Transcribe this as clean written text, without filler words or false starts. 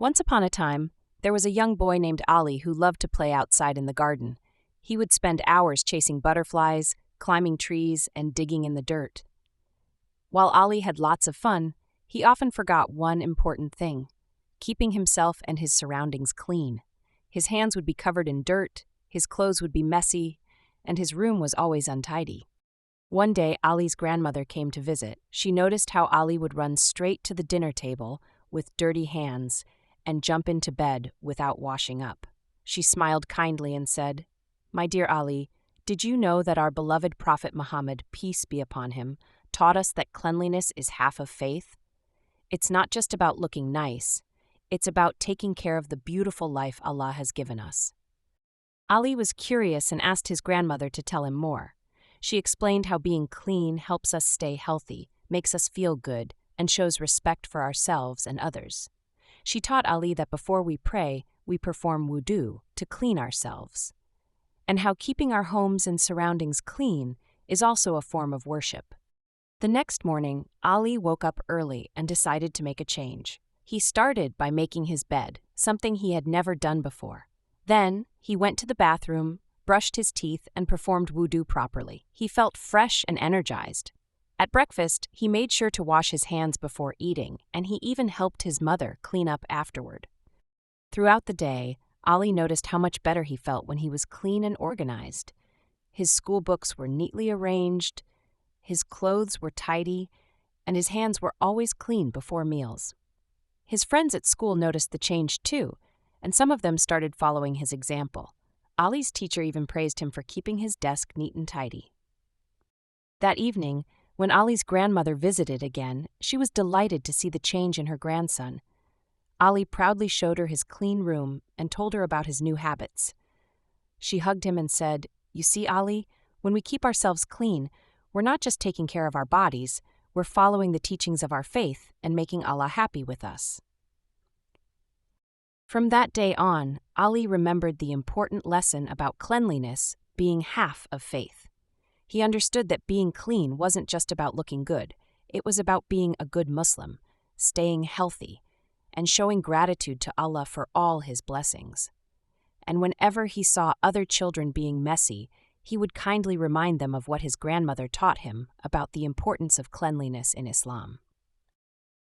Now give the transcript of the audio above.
Once upon a time, there was a young boy named Ali who loved to play outside in the garden. He would spend hours chasing butterflies, climbing trees, and digging in the dirt. While Ali had lots of fun, he often forgot one important thing: keeping himself and his surroundings clean. His hands would be covered in dirt, his clothes would be messy, and his room was always untidy. One day, Ali's grandmother came to visit. She noticed how Ali would run straight to the dinner table with dirty hands and jump into bed without washing up. She smiled kindly and said, "My dear Ali, did you know that our beloved Prophet Muhammad, peace be upon him, taught us that cleanliness is half of faith? It's not just about looking nice, it's about taking care of the beautiful life Allah has given us." Ali was curious and asked his grandmother to tell him more. She explained how being clean helps us stay healthy, makes us feel good, and shows respect for ourselves and others. She taught Ali that before we pray, we perform wudu to clean ourselves, and how keeping our homes and surroundings clean is also a form of worship. The next morning, Ali woke up early and decided to make a change. He started by making his bed, something he had never done before. Then, he went to the bathroom, brushed his teeth, and performed wudu properly. He felt fresh and energized. At breakfast, he made sure to wash his hands before eating, and he even helped his mother clean up afterward. Throughout the day, Ali noticed how much better he felt when he was clean and organized. His school books were neatly arranged, his clothes were tidy, and his hands were always clean before meals. His friends at school noticed the change too, and some of them started following his example. Ali's teacher even praised him for keeping his desk neat and tidy. That evening, when Ali's grandmother visited again, she was delighted to see the change in her grandson. Ali proudly showed her his clean room and told her about his new habits. She hugged him and said, "You see, Ali, when we keep ourselves clean, we're not just taking care of our bodies, we're following the teachings of our faith and making Allah happy with us." From that day on, Ali remembered the important lesson about cleanliness being half of faith. He understood that being clean wasn't just about looking good, it was about being a good Muslim, staying healthy, and showing gratitude to Allah for all his blessings. And whenever he saw other children being messy, he would kindly remind them of what his grandmother taught him about the importance of cleanliness in Islam.